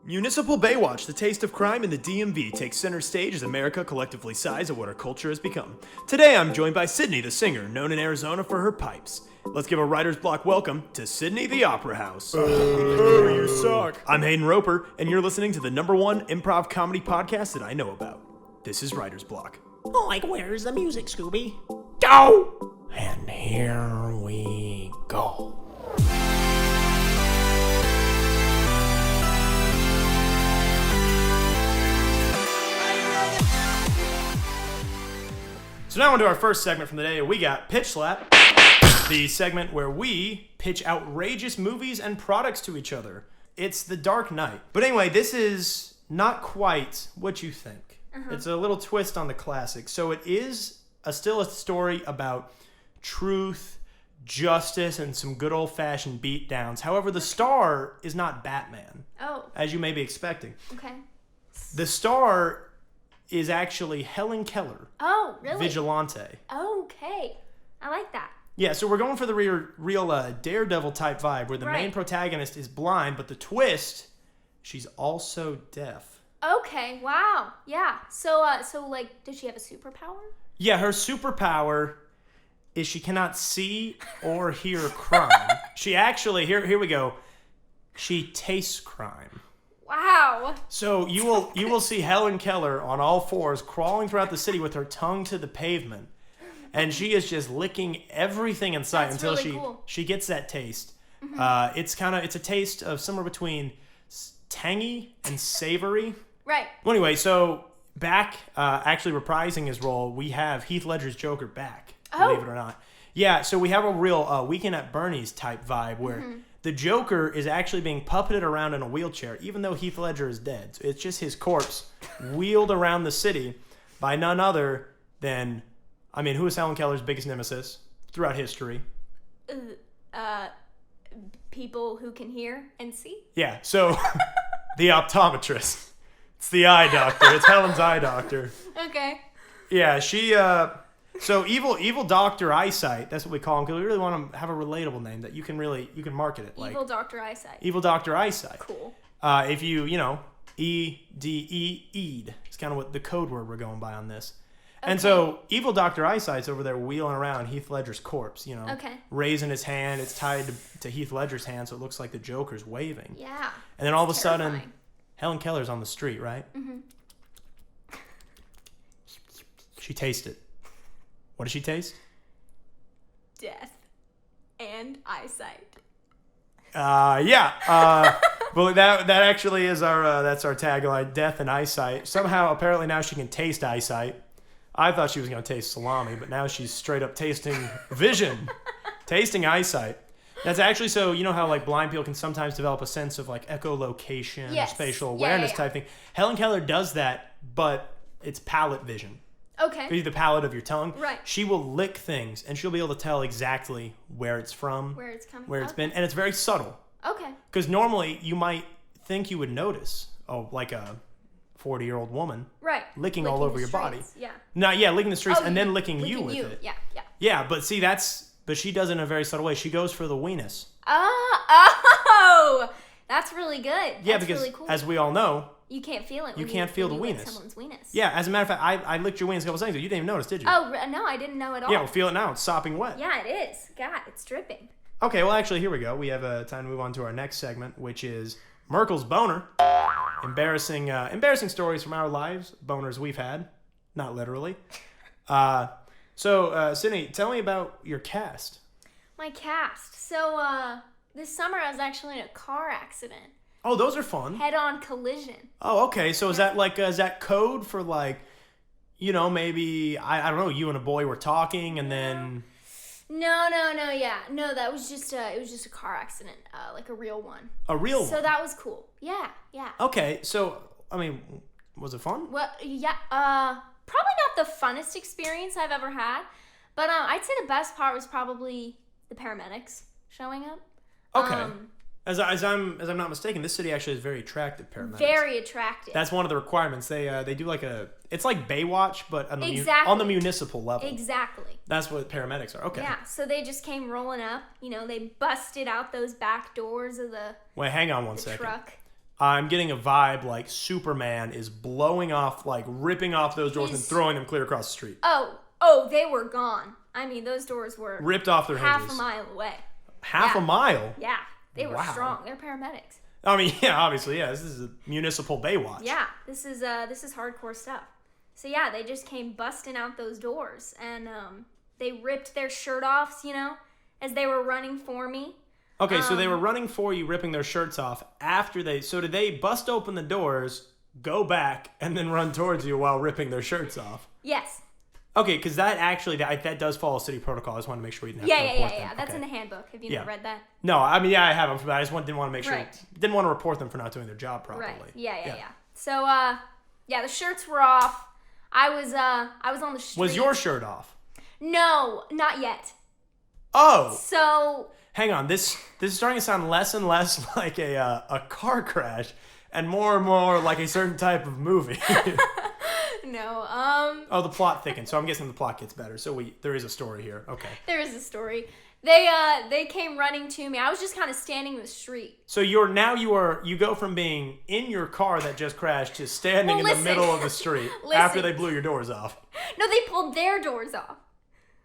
Municipal Baywatch, the taste of crime in the DMV, takes center stage as America collectively sighs at what our culture has become. Today I'm joined by Sydney, the singer, known in Arizona for her pipes. Let's give a writer's block welcome to Sydney the Opera House. You suck. I'm Hayden Roper, and you're listening to the #1 improv comedy podcast that I know about. This is Writer's Block. Like, where's the music, Scooby? Go! And here we go. So now on to our first segment from the day. We got Pitch Slap, the segment where we pitch outrageous movies and products to each other. It's The Dark Knight. But anyway, this is not quite what you think. It's a little twist on the classic. So it is still a story about truth, justice, and some good old-fashioned beatdowns. However, the star is not Batman. Oh. As you may be expecting. Okay. The star is actually Helen Keller. Oh, really? Vigilante. Okay. I like that. Yeah, so we're going for the real Daredevil type vibe where the main protagonist is blind, but the twist, she's also deaf. Okay, wow. Yeah. So like, does she have a superpower? Yeah, her superpower is she cannot see or hear crime. She actually, here we go, she tastes crime. Wow. So you will see Helen Keller on all fours crawling throughout the city with her tongue to the pavement, and she is just licking everything in sight until really cool. she gets that taste. It's a taste of somewhere between tangy and savory. Right. Well, anyway, so back actually reprising his role, we have Heath Ledger's Joker back. Believe it or not. Yeah. So we have a real Weekend at Bernie's type vibe where. The Joker is actually being puppeted around in a wheelchair, even though Heath Ledger is dead. So it's just his corpse wheeled around the city by none other than, who is Helen Keller's biggest nemesis throughout history? People who can hear and see? Yeah, so the optometrist. It's the eye doctor. It's Helen's eye doctor. Okay. Yeah, she... So evil Dr. Eyesight, that's what we call him, because we really want to have a relatable name that you can market it like. Evil Dr. Eyesight. Evil Dr. Eyesight. Cool. If you EDE, it's kind of what the code word we're going by on this. Okay. And so evil Dr. Eyesight's over there wheeling around Heath Ledger's corpse, raising his hand. It's tied to Heath Ledger's hand, so it looks like the Joker's waving. Yeah. And then all of a sudden, Helen Keller's on the street, right? Mm-hmm. She tastes it. What does she taste? Death and eyesight. Yeah. Well, that actually is that's our tagline: death and eyesight. Somehow, apparently, now she can taste eyesight. I thought she was going to taste salami, but now she's straight up tasting vision, tasting eyesight. That's actually so. You know how like blind people can sometimes develop a sense of like echolocation, or spatial awareness type thing. Helen Keller does that, but it's palate vision. Okay. The palate of your tongue. Right. She will lick things, and she'll be able to tell exactly where it's from, where it's coming, where it's been, and it's very subtle. Okay. Because normally you might think you would notice, like a 40-year-old woman, licking all over your body. Yeah. Licking the streets and then licking you with it. Yeah. Yeah, but see, but she does it in a very subtle way. She goes for the weenus. Oh, that's really good. Yeah, that's because really cool. As we all know. You can't feel it. You can't feel the weenus. Lick someone's weenus. Yeah, as a matter of fact, I licked your weenus a couple seconds ago. You didn't even notice, did you? Oh, no, I didn't know at all. Yeah, well, feel it now. It's sopping wet. Yeah, it is. God, it's dripping. Okay, well, actually, here we go. We have time to move on to our next segment, which is Merkel's Boner. Embarrassing stories from our lives, boners we've had. Not literally. So, Sydney, tell me about your cast. My cast. So, this summer I was actually in a car accident. Oh, those are fun. Head-on collision. Oh, okay. So is that code for like, maybe I don't know, you and a boy were talking and then? No. Yeah, no. That was just it was just a car accident, like a real one. A real one. So that was cool. Yeah. Okay. So was it fun? Well, yeah. Probably not the funnest experience I've ever had, but I'd say the best part was probably the paramedics showing up. Okay. As I'm not mistaken, this city actually has very attractive paramedics. Very attractive. That's one of the requirements. They do like it's like Baywatch, but on the municipal level. Exactly. That's what paramedics are. Okay. Yeah. So they just came rolling up. They busted out those back doors of the. Wait, hang on one second. Truck. I'm getting a vibe like Superman is blowing off, like ripping off those doors and throwing them clear across the street. Oh, they were gone. I mean, those doors were ripped off their half hinges. a mile away. Half a mile? Yeah, they were Wow. strong. They're paramedics. I mean, yeah, obviously, yeah. This is a municipal Baywatch. Yeah, this is hardcore stuff. So yeah, they just came busting out those doors, and they ripped their shirt offs, as they were running for me. Okay, so they were running for you, ripping their shirts off after they. So did they bust open the doors, go back, and then run towards you while ripping their shirts off? Yes. Okay, because that does follow city protocol. I just want to make sure we didn't have to report them. Yeah. That's in the handbook. Have you not read that? No, I mean, yeah, I have them, but I just didn't want to make sure. Right. Didn't want to report them for not doing their job properly. Right. Yeah. So, the shirts were off. I was on the street. Was your shirt off? No, not yet. Oh. So. Hang on. This is starting to sound less and less like a car crash, and more like a certain type of movie. No. Oh, the plot thickens, so I'm guessing the plot gets better. So there is a story here. Okay. There is a story. They came running to me. I was just kind of standing in the street. So you go from being in your car that just crashed to standing in the middle of the street after they blew your doors off. No, they pulled their doors off.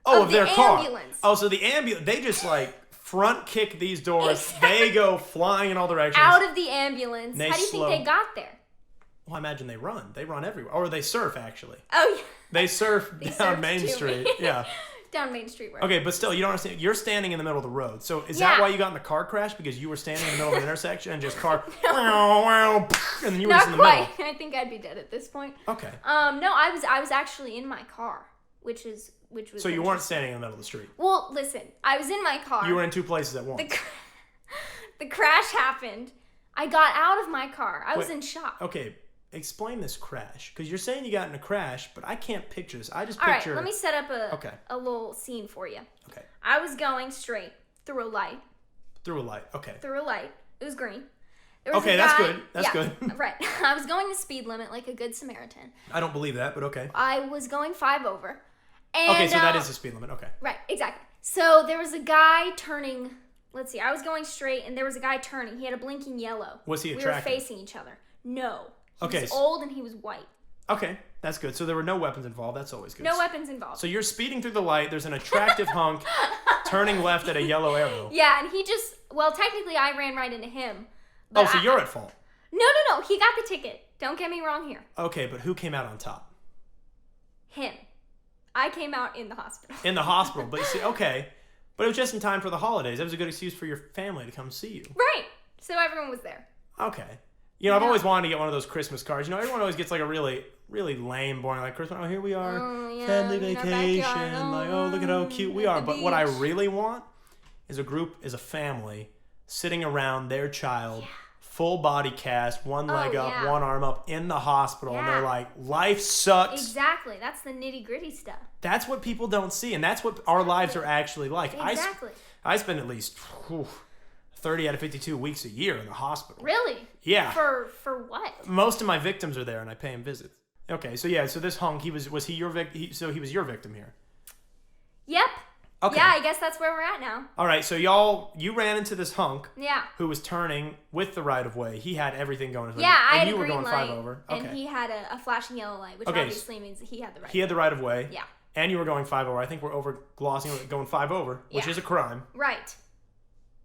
Oh, of their car. Ambulance. Oh, so the ambulance, they just front kick these doors. Exactly. They go flying in all directions. Out of the ambulance. How do you think they got there? Well, I imagine they run. They run everywhere. Or they surf, actually. Oh, yeah. They surf down Main Street. Yeah. Down Main Street. Right. Okay, but still, you don't understand. You're standing in the middle of the road. So is that why you got in the car crash? Because you were standing in the middle of an intersection and just car, and then you were just in the middle? Not quite. I think I'd be dead at this point. Okay. No, I was actually in my car, which was. So you weren't standing in the middle of the street. Well, listen, I was in my car. You were in two places at once. The crash happened. I got out of my car. I was in shock. Okay. Explain this crash, because you're saying you got in a crash, but I can't picture this. I just picture. All right, let me set up a little scene for you. Okay. I was going straight through a light. Through a light. Okay. Through a light. It was green. Okay, that's good. That's good. Right. I was going the speed limit like a good Samaritan. I don't believe that, but okay. I was going 5 over. And, okay, so that is the speed limit. Okay. Right. Exactly. So there was a guy turning. Let's see. I was going straight, and there was a guy turning. He had a blinking yellow. Was he attractive? We were facing each other. No. He Okay. was old and he was white. Okay, that's good. So there were no weapons involved. That's always good. No weapons involved. So you're speeding through the light. There's an attractive hunk turning left at a yellow arrow. Yeah, and he just, technically I ran right into him. But so you're at fault. No. He got the ticket. Don't get me wrong here. Okay, but who came out on top? Him. I came out in the hospital. In the hospital. But you see, okay. But it was just in time for the holidays. That was a good excuse for your family to come see you. Right. So everyone was there. Okay. I've always wanted to get one of those Christmas cards. Everyone always gets like a really, really lame, boring Christmas. Oh, here we are, family vacation. Look at how cute we are. But what I really want is a family sitting around their child, full body cast, one leg up, one arm up in the hospital, and they're like, life sucks. Exactly. That's the nitty gritty stuff. That's what people don't see, and that's what our lives are actually like. Exactly. I spend at least 30 out of 52 weeks a year in the hospital. Really? Yeah. For what? Most of my victims are there, and I pay him visits. Okay, so this hunk, was he your victim? So he was your victim here. Yep. Okay. Yeah, I guess that's where we're at now. All right, so you ran into this hunk. Yeah. Who was turning with the right of way. He had everything going. Yeah, I had and you a were green going light, 5 over. and he had a flashing yellow light, which obviously means that he had the right. He had the right of way. Yeah. And you were going 5 over. I think we're over glossing going 5 over, which is a crime. Right.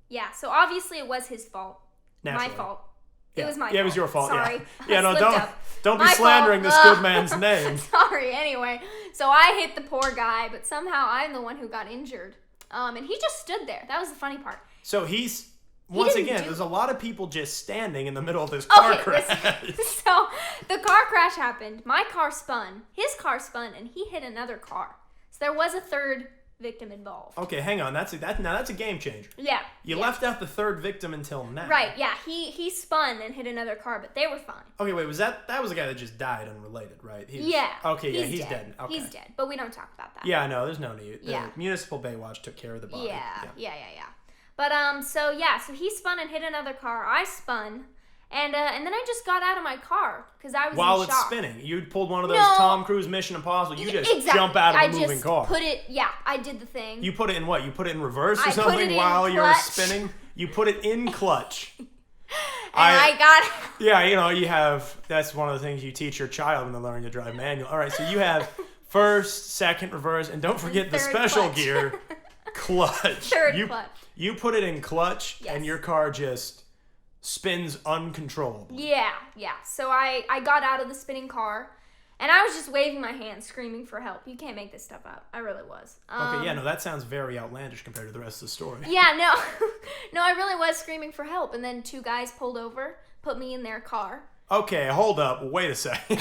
Yeah, so obviously it was his fault. Naturally. My fault. Yeah. It was my fault. Yeah, it was your fault. Sorry. Yeah, no, don't be My slandering fault. this good man's name. Sorry, anyway. So I hit the poor guy, but somehow I'm the one who got injured. And he just stood there. That was the funny part. So there's a lot of people just standing in the middle of this car crash. So the car crash happened. My car spun. His car spun, and he hit another car. So there was a third victim involved. Okay, hang on. That's a game changer. Yeah. You left out the third victim until now. Right, yeah. He spun and hit another car, but they were fine. Okay, wait, that was a guy that just died unrelated, right? Yeah. Okay, yeah, he's dead. Okay. He's dead, but we don't talk about that. Yeah, no, there's no need. The Yeah. Municipal Baywatch took care of the body. Yeah. But so he spun and hit another car. I spun, and then I just got out of my car because I was while in it's shock. spinning. You pulled one of those Tom Cruise Mission Impossible. You just jump out of a moving car. I did the thing. You put it in what? You put it in reverse or I something put it in while you're clutch. spinning? You put it in clutch. I got... Yeah, you have, that's one of the things you teach your child when they're learning to drive manual. All right, so you have first, second, reverse, and don't forget the special clutch. gear, clutch. Third clutch. You put it in clutch, Yes. and your car just spins uncontrollably. Yeah. So I got out of the spinning car, and I was just waving my hands, screaming for help. You can't make this stuff up. I really was. Okay, yeah, no, that sounds very outlandish compared to the rest of the story. Yeah, no. No, I really was screaming for help, and then 2 guys pulled over, put me in their car. Okay, hold up. Wait a second.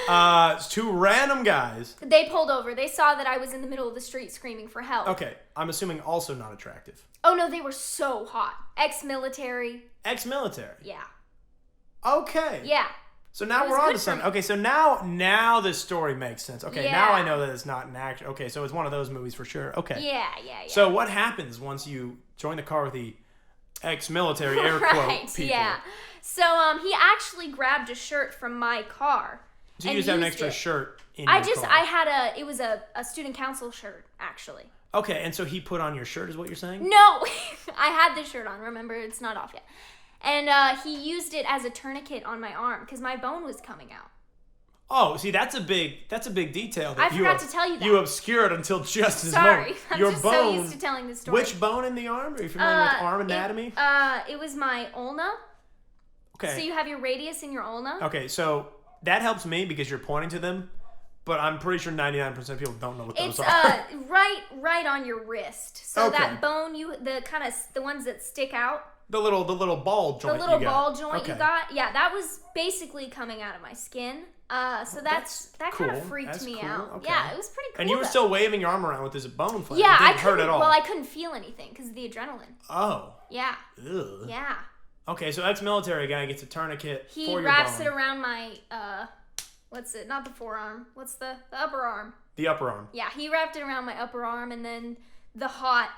It's 2 random guys. They pulled over. They saw that I was in the middle of the street screaming for help. Okay, I'm assuming also not attractive. Oh, no, they were so hot. Ex-military. Ex-military. Yeah. Okay. Yeah. So now It was we're on good to for something. me. Okay, so now this story makes sense. Okay, now Yeah. I know that it's not an action. Okay, so it's one of those movies for sure. Okay. Yeah. So what happens once you join the car with the ex-military air quote people? Yeah. So he actually grabbed a shirt from my car. So you and just have an used extra it. shirt in I your car. it was a student council shirt, actually. Okay, and so he put on your shirt is what you're saying? No, I had this shirt on. Remember, it's not off yet. And he used it as a tourniquet on my arm because my bone was coming out. Oh, see, that's a big detail. That I forgot to tell you that. You obscured until just this Sorry, moment. I'm Your just bone, so used to telling this story. Which bone in the arm? Are you familiar with arm anatomy? It was my ulna. Okay. So you have your radius and your ulna. Okay, so that helps me because you're pointing to them, but I'm pretty sure 99% of people don't know what those It's are. right on your wrist. So Okay. that bone, the ones that stick out, The little ball joint. the little you got. ball joint Okay. you got, yeah, that was basically coming out of my skin. So that kind of cool. freaked That's me cool. out. Okay. Yeah, it was pretty cool. And you were though. still waving your arm around with this bone flap. Yeah, it I didn't hurt at all. Well, I couldn't feel anything because of the adrenaline. Oh. Yeah. Ugh. Yeah. Okay, so ex-military guy gets a tourniquet He for your wraps bone. it around my what's it? Not the forearm. What's the upper arm? The upper arm. Yeah, he wrapped it around my upper arm, and then the hot.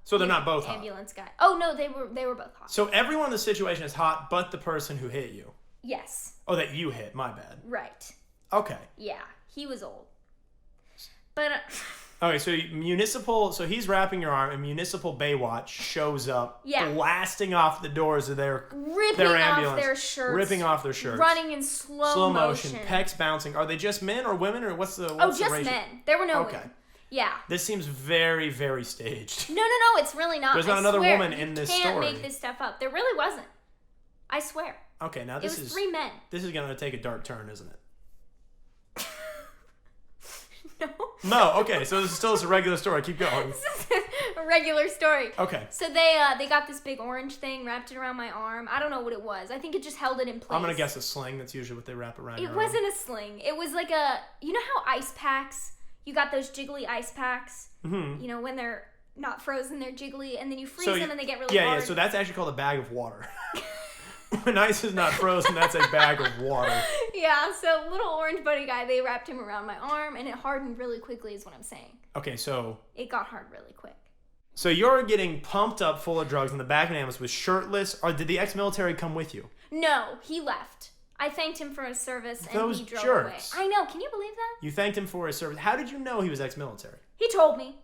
So they're not both hot. Ambulance guy. Oh no, they were both hot. So everyone in the situation is hot, but the person who hit you. Yes. Oh, that you hit. My bad. Right. Okay. Yeah, he was old. But Okay, so municipal. So he's wrapping your arm, and municipal Baywatch shows up, Yeah. blasting off the doors of their ripping off ambulance, their shirts, ripping off their shirts, running in slow motion. pecs bouncing. Are they just men or women, or what's the? Oh, What's the just ratio? men. There were no Okay. women. Yeah. This seems very, very staged. No, it's really not. There's not I another swear. woman in this You can't story. make this stuff up. There really wasn't. I swear. Okay, now It this was is 3 men. This is gonna take a dark turn, isn't it? No. No. Okay, so this is still just a regular story. Keep going. This is a regular story. Okay. So they got this big orange thing, wrapped it around my arm. I don't know what it was. I think it just held it in place. I'm gonna guess a sling. That's usually what they wrap around. It your arm. wasn't a sling. It was like a, you know how ice packs, you got those jiggly ice packs, you know, when they're not frozen, they're jiggly, and then you freeze them and they get really hard. Yeah, so that's actually called a bag of water. When ice is not frozen, that's a bag of water. Yeah, so little orange buddy guy, they wrapped him around my arm, and it hardened really quickly is what I'm saying. Okay, so It got hard really quick. you're getting pumped up full of drugs in the back of an ambulance with shirtless, or did the ex-military come with you? No, he left. I thanked him for his service, and Those he drove jerks. away. I know, can you believe that? You thanked him for his service. How did you know he was ex-military? He told me.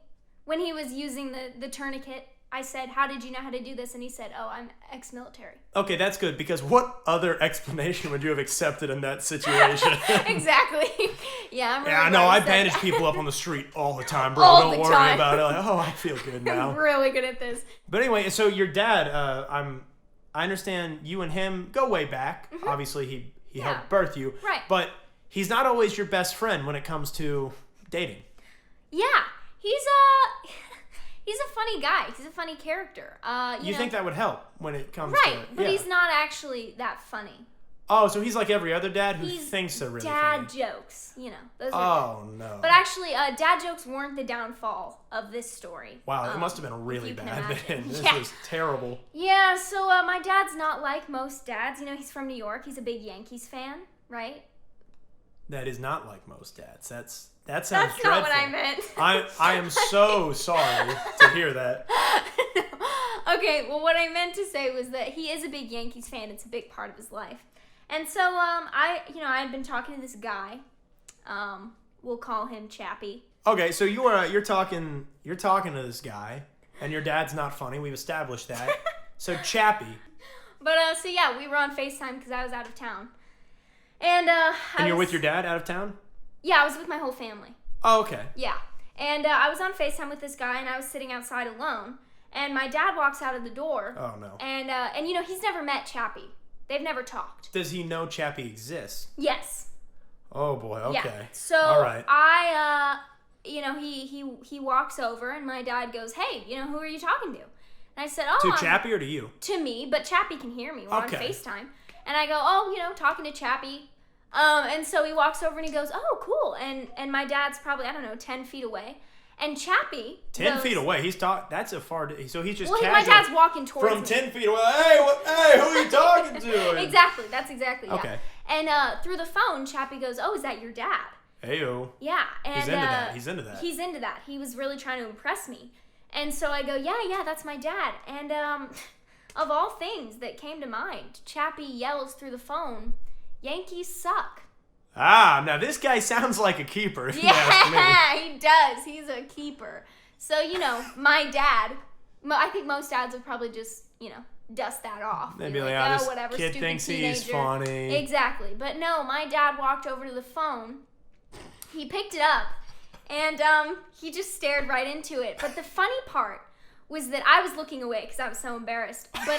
When he was using the tourniquet, I said, how did you know how to do this? And he said, oh, I'm ex-military. Okay, that's good, because what other explanation would you have accepted in that situation? Exactly. Yeah, I'm really Yeah, I know. glad I you said bandage that. people up on the street all the time, bro. All Don't the worry time. about it. Like, oh, I feel good now. I'm really good at this. But anyway, so your dad, I understand you and him go way back. Obviously, he Yeah. helped birth you. Right. But he's not always your best friend when it comes to dating. Yeah, he's a funny guy. He's a funny character. You know, think that would help when it comes to right? it? But Yeah. he's not actually that funny. Oh, so he's like every other dad who He's thinks they're really dad funny. jokes. You know, those are Oh, no. But actually, dad jokes weren't the downfall of this story. Wow, it must have been really you can bad imagine. then. This Yeah. was terrible. Yeah, so my dad's not like most dads. You know, he's from New York. He's a big Yankees fan, right? That is not like most dads. That sounds That's dreadful. not what I meant. I am so sorry to hear that. Okay, well, what I meant to say was that he is a big Yankees fan. It's a big part of his life. And so, I had been talking to this guy. We'll call him Chappie. Okay, so you're talking to this guy, and your dad's not funny. We've established that. So Chappie, But so yeah, we were on FaceTime because I was out of town. And you're with your dad out of town? Yeah, I was with my whole family. Oh, okay. Yeah. And I was on FaceTime with this guy, and I was sitting outside alone. And my dad walks out of the door. Oh, no. And you know, he's never met Chappie. They've never talked. Does he know Chappie exists? Yes. Oh, boy. Okay. Yeah. So all right. you know, he walks over, and my dad goes, "Hey, you know, who are you talking to?" And I said, "Oh, to Chappie or to you?" To me, but Chappie can hear me. We're on Okay. FaceTime. And I go, "Oh, you know, talking to Chappie." And so he walks over and he goes, "Oh, cool." And my dad's probably, I don't know, 10 feet away. And Chappie 10 goes, feet away. He's that's a far. So he's just well, casual. my dad's walking towards from me. 10 feet away. Hey, who are you talking to? Exactly. That's exactly. Yeah. Okay. And through the phone, Chappie goes, "Oh, is that your dad?" Heyo. Yeah. And He's into that. He's into that. He's into that. He was really trying to impress me. And so I go, yeah, that's my dad. And of all things that came to mind, Chappie yells through the phone, "Yankees suck." Ah, now this guy sounds like a keeper. If you ask me. Yeah, he does. He's a keeper. So, you know, my dad, I think most dads would probably just, you know, dust that off. They'd Be be like, oh, this whatever, kid stupid thinks teenager. he's funny. Exactly. But no, my dad walked over to the phone. He picked it up, and he just stared right into it. But the funny part was that I was looking away because I was so embarrassed. But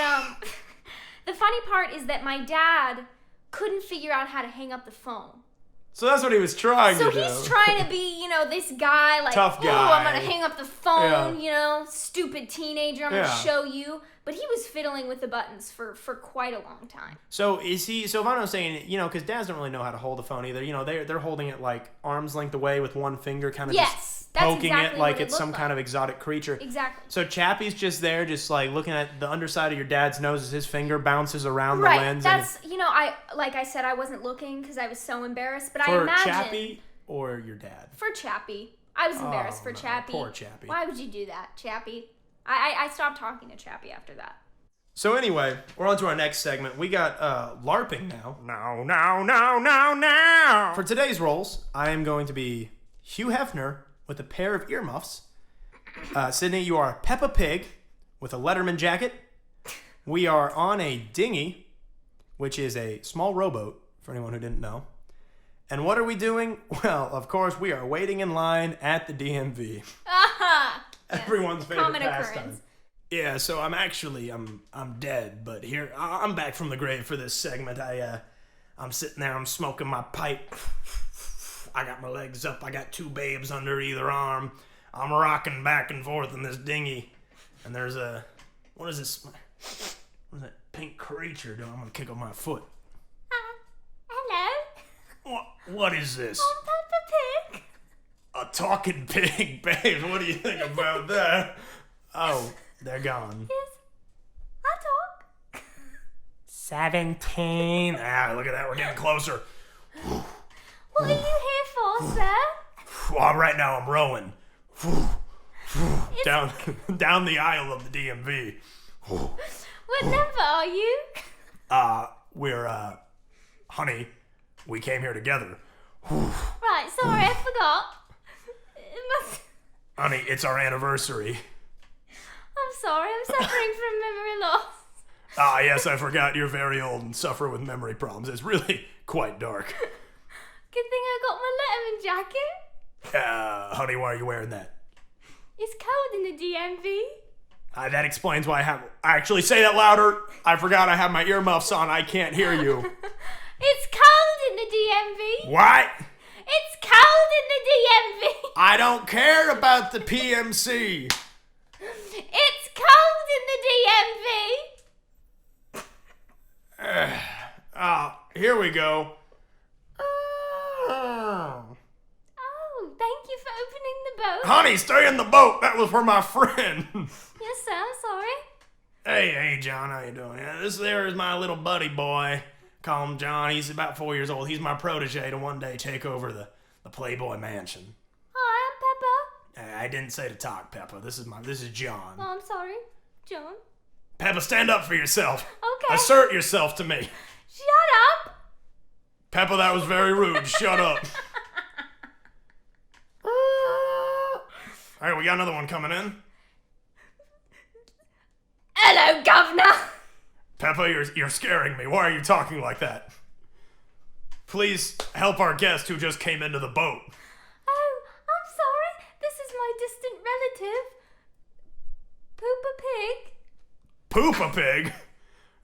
the funny part is that my dad couldn't figure out how to hang up the phone. So that's what he was trying to do. So he's trying to be, you know, this guy, like, tough guy. "Oh, I'm going to hang up the phone, Yeah. you know, stupid teenager, I'm going to Yeah. show you." But he was fiddling with the buttons for quite a long time. So is he? So Ivano's saying, you know, because dads don't really know how to hold a phone either. You know, they're holding it like arm's length away with one finger, kind of Yes, just that's poking exactly it like what it it's some looked kind like. of exotic creature. Exactly. So Chappie's just there, just like looking at the underside of your dad's nose as his finger bounces around Right. the lens. That's, you know, like I said, I wasn't looking because I was so embarrassed. But and I for imagine. Chappie or your dad? For Chappie. I was embarrassed for no, Chappie. poor Chappie. Why would you do that, Chappie? I stopped talking to Chappie after that. So anyway, we're on to our next segment. We got LARPing now. No. For today's roles, I am going to be Hugh Hefner with a pair of earmuffs. Sydney, you are Peppa Pig with a Letterman jacket. We are on a dinghy, which is a small rowboat, for anyone who didn't know. And what are we doing? Well, of course, we are waiting in line at the DMV. Aha! Everyone's favorite Common pastime. occurrence. Yeah, so I'm dead, but here I'm back from the grave for this segment. I'm sitting there, I'm smoking my pipe. I got my legs up, I got 2 babes under either arm. I'm rocking back and forth in this dinghy, and there's what is this? What is that pink creature doing? I'm gonna kick on my foot. Hello. What is this? I'm Peppa Pig. A talking pig, babes. What do you think about that? Oh, they're gone. Yes. I talk. 17. Ah, look at that. We're getting closer. What are you here for, sir? Well, right now I'm rowing. down the aisle of the DMV. What number are you? We're, honey, we came here together. Right, sorry, I forgot. It must... Honey, it's our anniversary. I'm sorry, I'm suffering from memory loss. Ah, yes, I forgot you're very old and suffer with memory problems. It's really quite dark. Good thing I got my Letterman jacket. Honey, why are you wearing that? It's cold in the DMV. That explains why actually say that louder. I forgot I have my earmuffs on. I can't hear you. It's cold in the DMV. What? It's cold in the DMV. I don't care about the PMC. It's cold in the DMV. Here we go. Oh, thank you for opening the boat. Honey, stay in the boat. That was for my friend. Yes, sir, I'm sorry. Hey, John, how you doing? Yeah, this there is my little buddy boy. Call him John. He's about 4 years old. He's my protege to one day take over the Playboy Mansion. Hi, I'm Peppa. I didn't say to talk, Peppa. This is John. Oh, I'm sorry, John. Peppa, stand up for yourself. Okay. Assert yourself to me. Shut up. Peppa, that was very rude. Shut up. All right, we got another one coming in. Hello, Governor. Peppa, you're scaring me. Why are you talking like that? Please help our guest who just came into the boat. Oh, I'm sorry. This is my distant relative, Poopa Pig. Poopa Pig?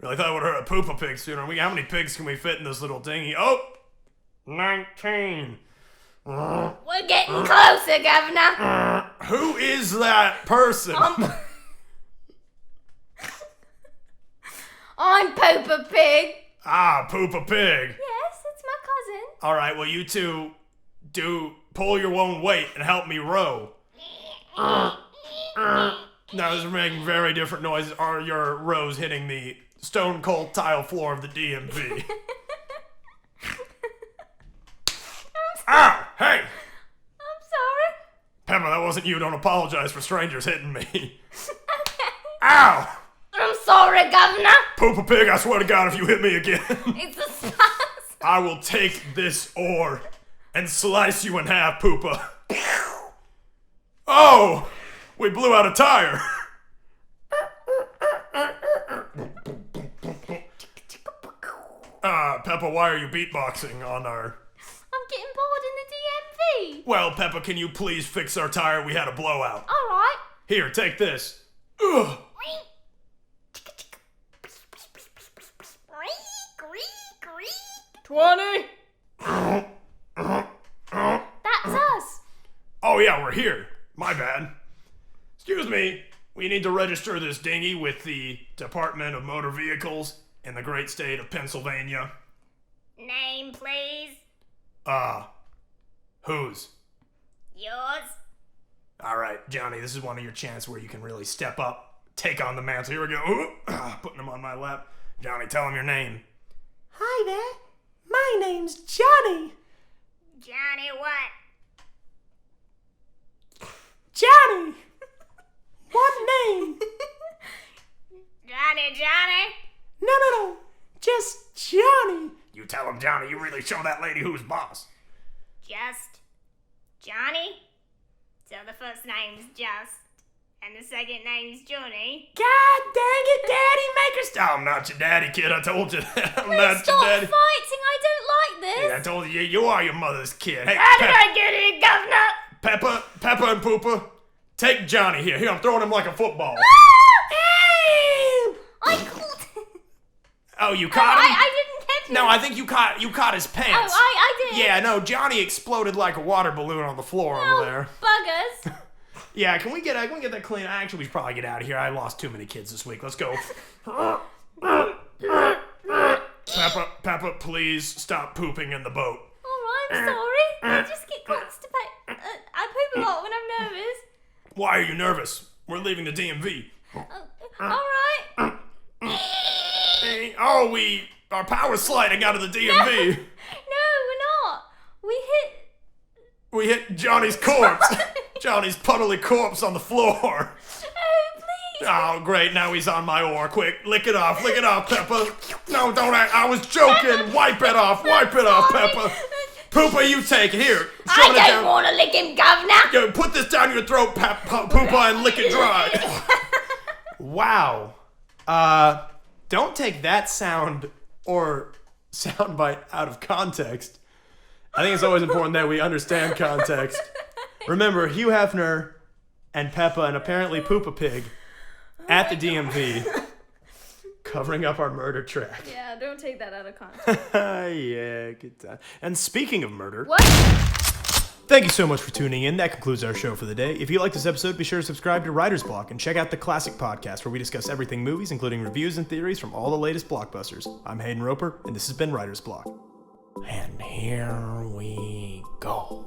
Really thought I would have heard of Poopa Pig sooner. How many pigs can we fit in this little dinghy? Oh! 19. We're getting closer, Governor. Who is that person? I'm Poopa Pig. Ah, Poopa Pig. Yes, it's my cousin. Alright, well you two pull your own weight and help me row. Now those are making very different noises. Are your rows hitting the stone cold tile floor of the DMV? Ow! Hey! I'm sorry. Peppa, that wasn't you. Don't apologize for strangers hitting me. Okay. Ow! I'm sorry, Governor. Poopa Pig, I swear to God, if you hit me again, It's a spasm. I will take this oar and slice you in half, Poopa. Oh! We blew out a tire. Peppa, why are you beatboxing on our... I'm getting bored in the DMV. Well, Peppa, can you please fix our tire? We had a blowout. All right. Here, take this. Ugh. 20. That's us. Oh yeah, we're here. My bad. Excuse me. We need to register this dinghy with the Department of Motor Vehicles in the great state of Pennsylvania. Name, please. Whose? Yours. Alright, Johnny, this is one of your chances where you can really step up, take on the mantle. Here we go. Ooh, putting him on my lap. Johnny, tell him your name. Hi there. My name's Johnny. Johnny what? Johnny. What name? Johnny. No. Just Johnny. You tell him, Johnny, you really show that lady who's boss. Just Johnny? So the first name's Just, and the second name's Johnny. God dang it, Daddy, make us I'm not your daddy, kid. I told you that. I'm Please not stop your daddy. fighting. I don't like this. Yeah, I told you, you are your mother's kid. Hey, How did I get here, Governor? Peppa and Poopa, take Johnny here. Here, I'm throwing him like a football. I caught him. Oh, you caught him? I didn't catch him. No, I think you caught his pants. Oh, I did. Yeah, no, Johnny exploded like a water balloon on the floor over there. Buggers. Yeah, can we get that clean? Actually, we should probably get out of here. I lost too many kids this week. Let's go. Peppa, please stop pooping in the boat. Alright, I'm sorry. I just get constipated. I poop a lot when I'm nervous. Why are you nervous? We're leaving the DMV. Alright. Oh, our power's sliding out of the DMV. No, we're not. We hit Johnny's corpse. Johnny's puddly corpse on the floor. Oh, please. Oh, great. Now he's on my oar. Quick, lick it off, Peppa. No, don't act. I was joking. Wipe it off, Peppa. Poopa, you take it. Here. I don't want to lick him, Governor. Yo, put this down your throat, Poopa, and lick it dry. Wow. Don't take that sound or soundbite out of context. I think it's always important that we understand context. Remember, Hugh Hefner and Peppa and apparently Poopa Pig at the DMV covering up our murder track. Yeah, don't take that out of context. Yeah, good time. And speaking of murder... What? Thank you so much for tuning in. That concludes our show for the day. If you like this episode, be sure to subscribe to Writer's Block and check out the Classic Podcast, where we discuss everything movies, including reviews and theories from all the latest blockbusters. I'm Hayden Roper, and this has been Writer's Block. And here we go.